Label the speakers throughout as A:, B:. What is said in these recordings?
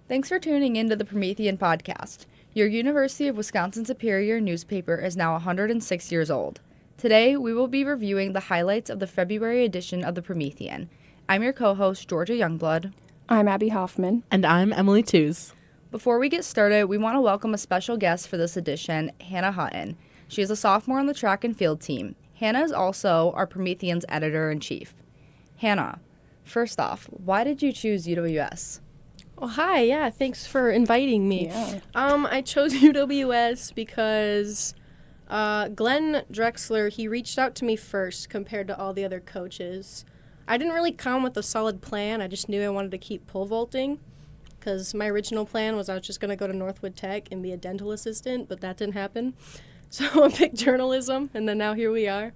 A: Thanks for tuning in to the Promethean podcast. Your University of Wisconsin Superior newspaper is now 106 years old. Today, we will be reviewing the highlights of the February edition of the Promethean. I'm your co-host, Georgia Youngblood.
B: I'm Abby Hoffman.
C: And I'm Emily Tews.
A: Before we get started, we want to welcome a special guest for this edition, Hannah Hutton. She is a sophomore on the track and field team. Hannah is also our Promethean's editor-in-chief. Hannah, first off, why did you choose UWS?
D: Oh, hi. Yeah, thanks for inviting me.
B: Yeah.
D: I chose UWS because Glenn Drexler, he reached out to me first compared to all the other coaches. I didn't really come with a solid plan. I just knew I wanted to keep pole vaulting because my original plan was I was just going to go to Northwood Tech and be a dental assistant, but that didn't happen. So I picked journalism, and then now here we are.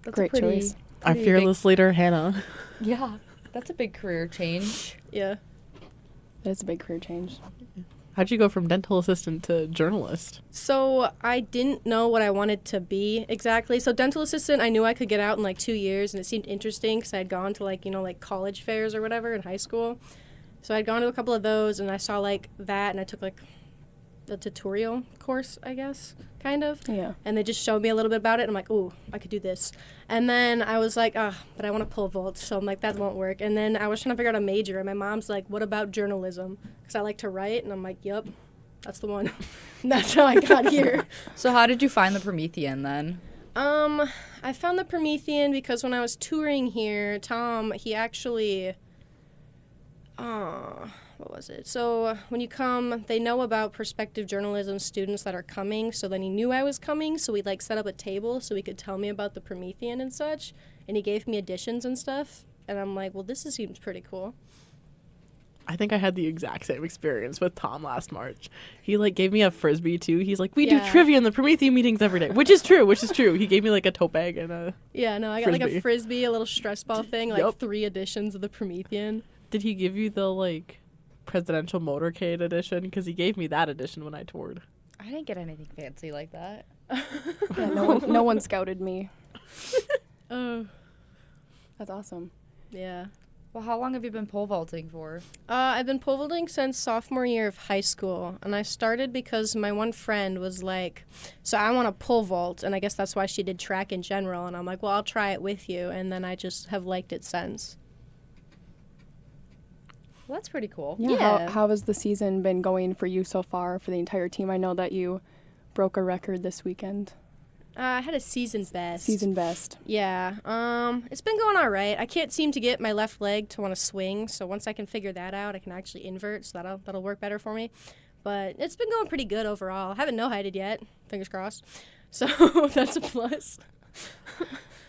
A: That's
B: Great choice.
C: Our fearless leader, Hannah.
A: Yeah, that's a big career change.
D: Yeah.
B: That's a big career change.
C: How'd you go from dental assistant to journalist?
D: So I didn't know what I wanted to be exactly. So dental assistant, I knew I could get out in like 2 years, and it seemed interesting because I had gone to like college fairs or whatever in high school. So I'd gone to a couple of those, and I saw like that, and I took like the tutorial course, I guess, kind of.
B: Yeah.
D: And they just showed me a little bit about it, and I'm like, ooh, I could do this. And then I was like, but I want to pole vault, so I'm like, that won't work. And then I was trying to figure out a major, and my mom's like, what about journalism? Because I like to write, and I'm like, yep, that's the one. And that's how I got here.
A: So how did you find the Promethean then?
D: I found the Promethean because when I was touring here, Tom, he actually, what was it? So when you come, they know about prospective journalism students that are coming, so then he knew I was coming, so we like set up a table so he could tell me about the Promethean and such, and he gave me editions and stuff, and I'm like, well, this seems pretty cool.
C: I think I had the exact same experience with Tom last March. He like gave me a Frisbee too. He's like, we do
D: Yeah.
C: trivia in the Promethean meetings every day, which is true. He gave me like a tote bag and a...
D: Yeah, no, I got like
C: Frisbee.
D: a Frisbee, a little stress ball thing, like
C: Yup.
D: 3 editions of the Promethean.
C: Did he give you the like presidential motorcade edition? Because he gave me that edition when I toured.
A: I didn't get anything fancy like that.
B: Yeah, no one scouted me.
D: Oh,
B: That's awesome.
D: yeah.
A: Well, how long have you been pole vaulting for?
D: I've been pole vaulting since sophomore year of high school, and I started because my one friend was like, so I want to pole vault, and I guess that's why she did track in general, and I'm like, well, I'll try it with you, and then I just have liked it since.
A: Well, that's pretty cool.
B: Yeah.
D: Yeah.
B: How has the season been going for you so far for the entire team? I know that you broke a record this weekend.
D: I had a season best.
B: Season best.
D: Yeah. It's been going all right. I can't seem to get my left leg to want to swing, so once I can figure that out, I can actually invert, so that'll work better for me. But it's been going pretty good overall. I haven't no-heighted yet, fingers crossed. So that's a plus.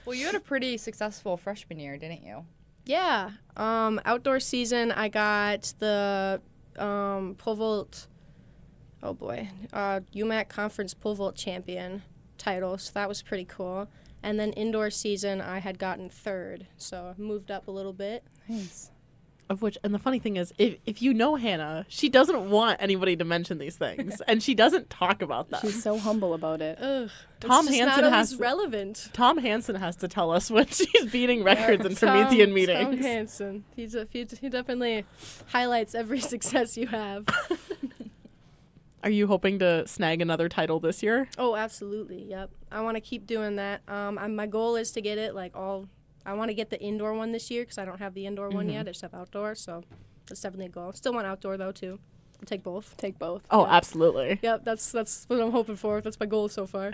A: Well, you had a pretty successful freshman year, didn't you?
D: Yeah. Outdoor season, I got the pole vault, UMAC Conference pole vault champion title, so that was pretty cool. And then indoor season, I had gotten 3rd, so I moved up a little bit.
B: Nice.
C: Of which, and the funny thing is, if you know Hannah, she doesn't want anybody to mention these things, and she doesn't talk about them.
B: She's so humble about it.
D: Ugh.
C: Tom
D: it's just
C: Hansen
D: not
C: has
D: always
C: to-
D: relevant.
C: Tom Hansen has to tell us when she's beating records in Promethean meetings.
D: Tom Hansen. He definitely highlights every success you have.
C: Are you hoping to snag another title this year?
D: Oh, absolutely. Yep. I want to keep doing that. My goal is to get it I want to get the indoor one this year because I don't have the indoor one yet. I just have outdoor, so that's definitely a goal. Still want outdoor though too. I'll take both.
B: Take both.
C: Oh,
D: Yeah.
C: absolutely.
D: Yep, that's what I'm hoping for. That's my goal so far.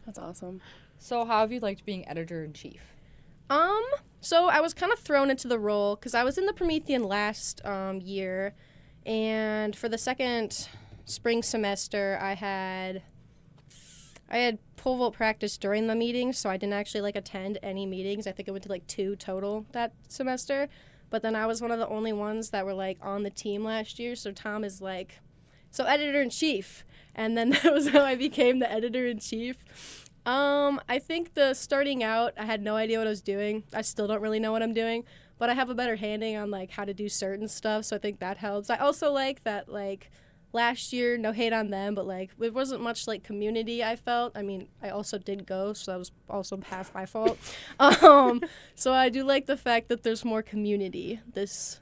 B: That's awesome.
A: So how have you liked being editor-in-chief?
D: So I was kind of thrown into the role because I was in the Promethean last year, and for the second spring semester, I had pole vault practice during the meetings, so I didn't actually attend any meetings. I think I went to 2 total that semester, but then I was one of the only ones that were on the team last year. So Tom is so editor-in-chief, and then that was how I became the editor-in-chief. I think the starting out, I had no idea what I was doing. I still don't really know what I'm doing, but I have a better handling on how to do certain stuff, so I think that helps. I also like that last year, no hate on them, but it wasn't much community, I felt. I mean, I also did go, so that was also half my fault. So I do like the fact that there's more community this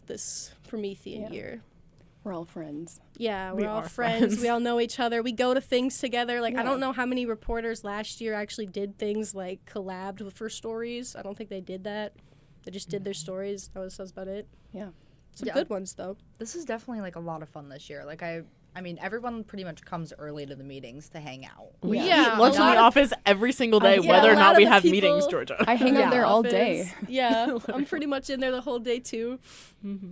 D: Promethean year.
B: We're all friends.
D: Yeah,
C: We
D: we're all
C: are
D: friends.
C: friends.
D: We all know each other. We go to things together. Like, I
B: Yeah.
D: don't know how many reporters last year actually did things like collabed for stories. I don't think they did that. They just did their stories. That was about it.
B: Yeah.
D: Some
A: Yeah.
D: good ones, though.
A: This is definitely like a lot of fun this year. Like I mean, everyone pretty much comes early to the meetings to hang out.
C: We
D: Yeah,
C: eat lunch
D: a
C: in
D: lot
C: the
D: of-
C: office every single day,
B: Yeah,
C: whether
D: a
C: or
D: lot
C: not
D: of
C: we
D: the
C: have
D: people-
C: meetings, Georgia.
B: I hang out
A: Yeah.
B: there all
D: Office.
B: day.
D: Yeah, I'm pretty much in there the whole day, too.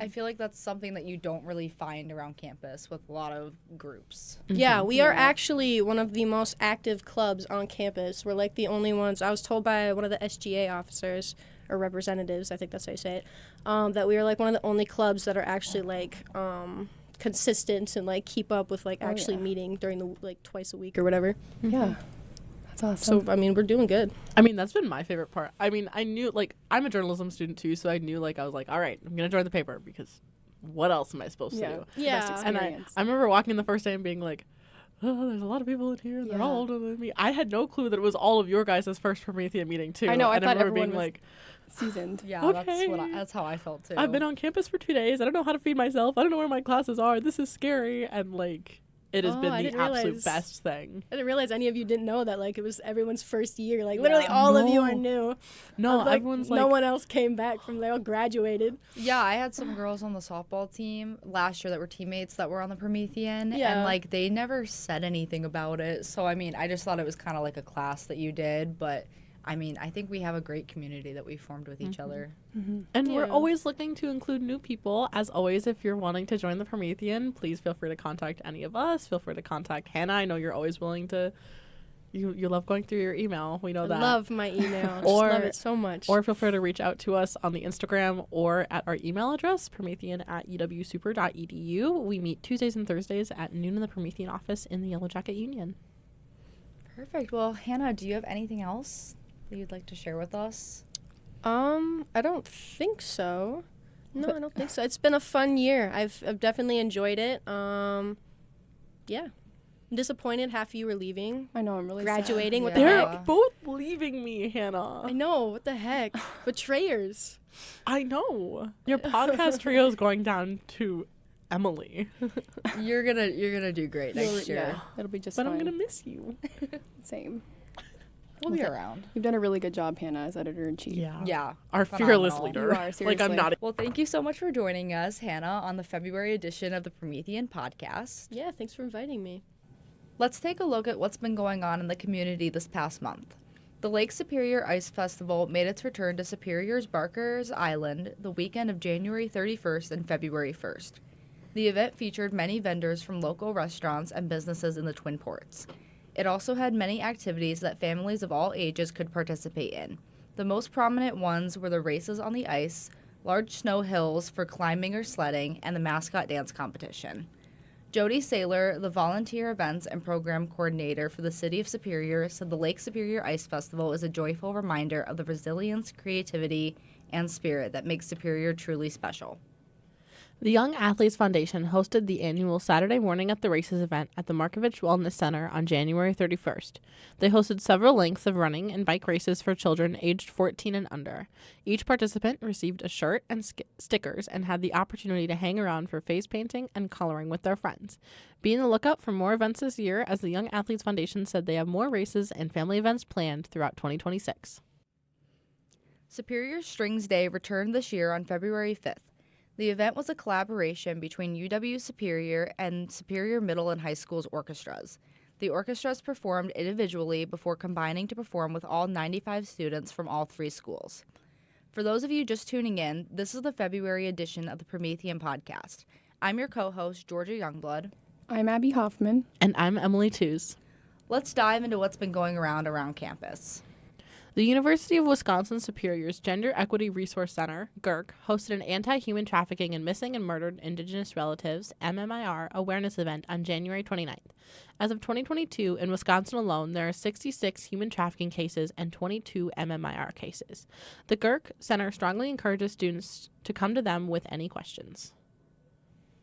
A: I feel like that's something that you don't really find around campus with a lot of groups.
D: Yeah, we are
B: Yeah.
D: actually one of the most active clubs on campus. We're like the only ones. I was told by one of the SGA officers or representatives, I think that's how you say it, that we are like one of the only clubs that are actually like consistent and like keep up with like actually
B: yeah.
D: meeting during the like twice a week or whatever.
B: Yeah. That's awesome.
D: So I mean, we're doing good.
C: I mean, that's been my favorite part. I mean, I knew, like, I'm a journalism student too, so I knew, like, I was like, all right, I'm going to join the paper because what else am I supposed to
B: yeah.
C: do?
B: the
D: Yeah.
B: best
C: And
B: experience.
C: I remember walking in the first day and being like, oh, there's a lot of people in here. They're all
B: Yeah.
C: older than me. I had no clue that it was all of your guys' first Promethean meeting, too.
B: I know, I
C: and
B: thought
C: remember
B: everyone
C: being
B: was-
C: like,
B: Seasoned.
A: Yeah,
C: Okay.
A: that's how I felt too.
C: I've been on campus for 2 days. I don't know how to feed myself. I don't know where my classes are. This is scary. And, like, it has
D: Oh,
C: been
D: I
C: the
D: didn't
C: absolute
D: realize-
C: best thing.
D: I didn't realize any of you didn't know that like it was everyone's first year. Like literally all of you are new.
C: No,
D: Like,
C: everyone's like,
D: no one else came back from they all graduated.
A: Yeah, I had some girls on the softball team last year that were teammates that were on the Promethean,
D: Yeah.
A: and like they never said anything about it. So I mean, I just thought it was kind of like a class that you did, but I mean, I think we have a great community that we formed with each other.
C: And we're
D: Yeah.
C: always looking to include new people. As always, if you're wanting to join the Promethean, please feel free to contact any of us. Feel free to contact Hannah. I know you're always willing to. You love going through your email. We know
D: I
C: that.
D: love my email. I just
C: Or-
D: love it so much.
C: Or feel free to reach out to us on the Instagram or at our email address, promethean@uwsuper.edu. We meet Tuesdays and Thursdays at noon in the Promethean office in the Yellow Jacket Union.
A: Perfect. Well, Hannah, do you have anything else that you'd like to share with us?
D: I don't think so. No, I don't think so. It's been a fun year. I've definitely enjoyed it. Yeah. I'm disappointed half of you were leaving.
B: I know, I'm really
D: Graduating, what the
A: Yeah.
C: They're
D: heck?
C: both leaving me, Hannah.
D: I know, what the heck? Betrayers.
C: I know. Your podcast trio is going down to Emily,
A: You're gonna do great
B: Sad.
A: next year.
B: Yeah, it'll be just
C: but
B: fine.
C: I'm gonna miss you.
B: Same.
A: We'll be
B: Okay.
A: around.
B: You've done a really good job, Hannah, as editor-in-chief.
A: Yeah.
C: Our fearless
A: Phenomenal.
C: leader.
B: You are,
C: Like,
B: seriously.
C: I'm not.
A: Well, thank you so much for joining us, Hannah, on the February edition of the Promethean podcast.
D: Yeah, thanks for inviting me.
A: Let's take a look at what's been going on in the community this past month. The Lake Superior Ice Festival made its return to Superior's Barker's Island the weekend of January 31st and February 1st. The event featured many vendors from local restaurants and businesses in the Twin Ports. It also had many activities that families of all ages could participate in. The most prominent ones were the races on the ice, large snow hills for climbing or sledding, and the mascot dance competition. Jody Saylor, the volunteer events and program coordinator for the City of Superior, said the Lake Superior Ice Festival is a joyful reminder of the resilience, creativity, and spirit that makes Superior truly special.
C: The Young Athletes Foundation hosted the annual Saturday Morning at the Races event at the Markovich Wellness Center on January 31st. They hosted several lengths of running and bike races for children aged 14 and under. Each participant received a shirt and stickers and had the opportunity to hang around for face painting and coloring with their friends. Be on the lookout for more events this year, as the Young Athletes Foundation said they have more races and family events planned throughout 2026.
A: Superior Strings Day returned this year on February 5th. The event was a collaboration between UW Superior and Superior Middle and High School's orchestras. The orchestras performed individually before combining to perform with all 95 students from all three schools. For those of you just tuning in, this is the February edition of the Promethean podcast. I'm your co-host, Georgia Youngblood.
B: I'm Abby Hoffman.
C: And I'm Emily Tews.
A: Let's dive into what's been going around campus.
C: The University of Wisconsin Superior's Gender Equity Resource Center, GERC, hosted an anti-human trafficking and missing and murdered Indigenous relatives, MMIR, awareness event on January 29th. As of 2022, in Wisconsin alone, there are 66 human trafficking cases and 22 MMIR cases. The GERC Center strongly encourages students to come to them with any questions.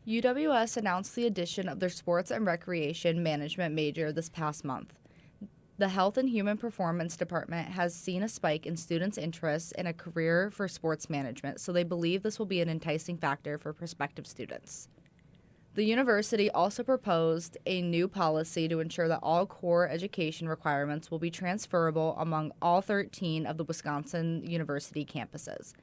A: UWS announced the addition of their sports and recreation management major this past month. The Health and Human Performance Department has seen a spike in students' interest in a career for sports management, so they believe this will be an enticing factor for prospective students. The university also proposed a new policy to ensure that all core education requirements will be transferable among all 13 of the Wisconsin university campuses.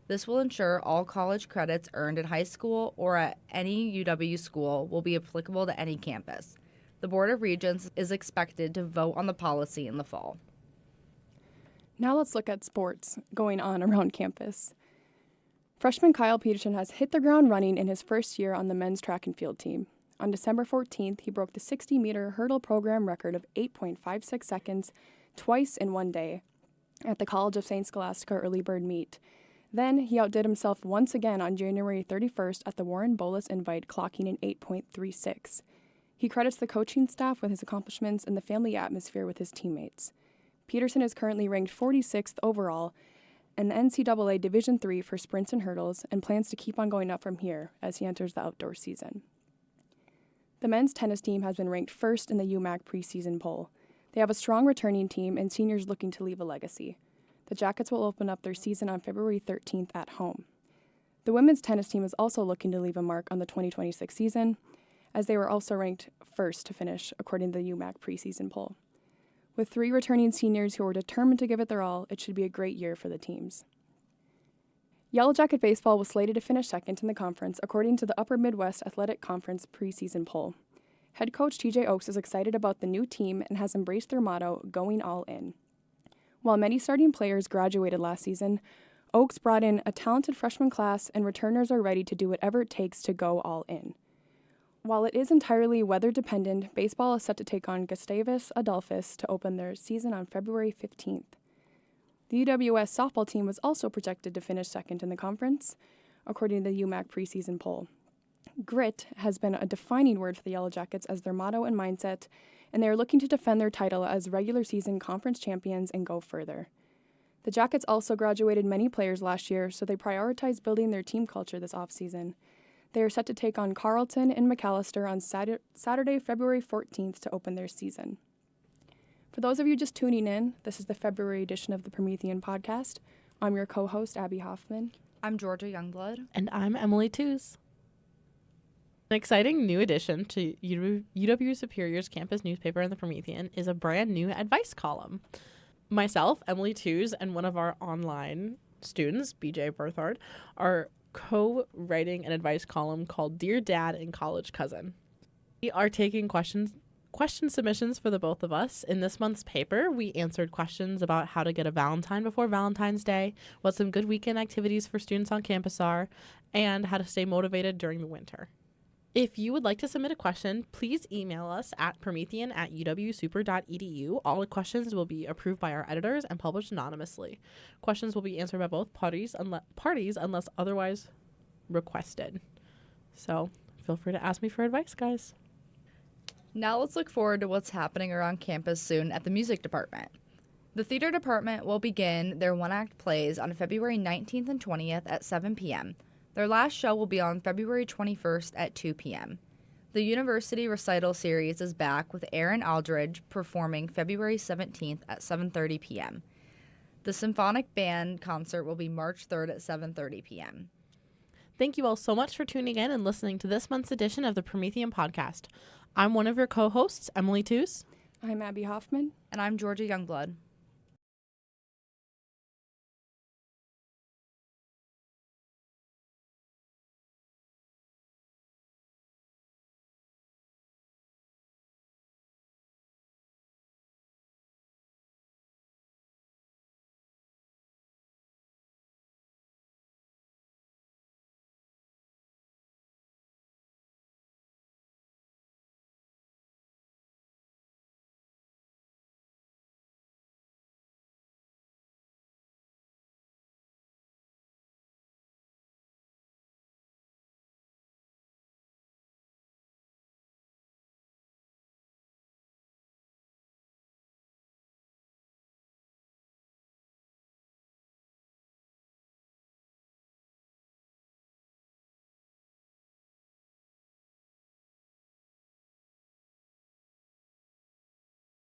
A: This will ensure all college credits earned in high school or at any UW school will be applicable to any campus. The Board of Regents is expected to vote on the policy in the fall.
B: Now let's look at sports going on around campus. Freshman Kyle Peterson has hit the ground running in his first year on the men's track and field team. On December 14th, he broke the 60-meter hurdle program record of 8.56 seconds twice in one day at the College of St. Scholastica Early Bird Meet. Then he outdid himself once again on January 31st at the Warren Bolus Invite, clocking in 8.36. He credits the coaching staff with his accomplishments and the family atmosphere with his teammates. Peterson is currently ranked 46th overall in the NCAA Division III for sprints and hurdles and plans to keep on going up from here as he enters the outdoor season. The men's tennis team has been ranked first in the UMAC preseason poll. They have a strong returning team and seniors looking to leave a legacy. The Jackets will open up their season on February 13th at home. The women's tennis team is also looking to leave a mark on the 2026 season, as they were also ranked first to finish, according to the UMAC preseason poll. With 3 returning seniors who are determined to give it their all, it should be a great year for the teams. Yellow Jacket baseball was slated to finish second in the conference, according to the Upper Midwest Athletic Conference preseason poll. Head coach TJ Oakes is excited about the new team and has embraced their motto, "Going All In." While many starting players graduated last season, Oakes brought in a talented freshman class, and returners are ready to do whatever it takes to go all in. While it is entirely weather-dependent, baseball is set to take on Gustavus Adolphus to open their season on February 15th. The UWS softball team was also projected to finish second in the conference, according to the UMAC preseason poll. Grit has been a defining word for the Yellow Jackets as their motto and mindset, and they are looking to defend their title as regular season conference champions and go further. The Jackets also graduated many players last year, so they prioritized building their team culture this offseason. They are set to take on Carleton and McAllister on Saturday, February 14th to open their season. For those of you just tuning in, this is the February edition of the Promethean podcast. I'm your co-host, Abby Hoffman.
A: I'm Georgia Youngblood.
C: And I'm Emily Tews. An exciting new addition to UW Superior's campus newspaper in the Promethean is a brand new advice column. Myself, Emily Tews, and one of our online students, BJ Berthard, are co-writing an advice column called Dear Dad and College Cousin. We are taking question submissions for the both of us. In this month's paper, we answered questions about how to get a Valentine before Valentine's Day, what some good weekend activities for students on campus are, and how to stay motivated during the winter. If you would like to submit a question, please email us at promethean@uwsuper.edu. All the questions will be approved by our editors and published anonymously. Questions will be answered by both parties unless otherwise requested. So feel free to ask me for advice, guys.
A: Now let's look forward to what's happening around campus soon at the music department. The theater department will begin their one-act plays on February 19th and 20th at 7 p.m. Their last show will be on February 21st at 2 p.m. The University Recital Series is back with Aaron Aldridge performing February 17th at 7:30 p.m. The Symphonic Band concert will be March 3rd at 7:30 p.m.
C: Thank you all so much for tuning in and listening to this month's edition of the Promethean podcast. I'm one of your co-hosts, Emily Tews.
B: I'm Abby Hoffman.
A: And I'm Georgia Youngblood.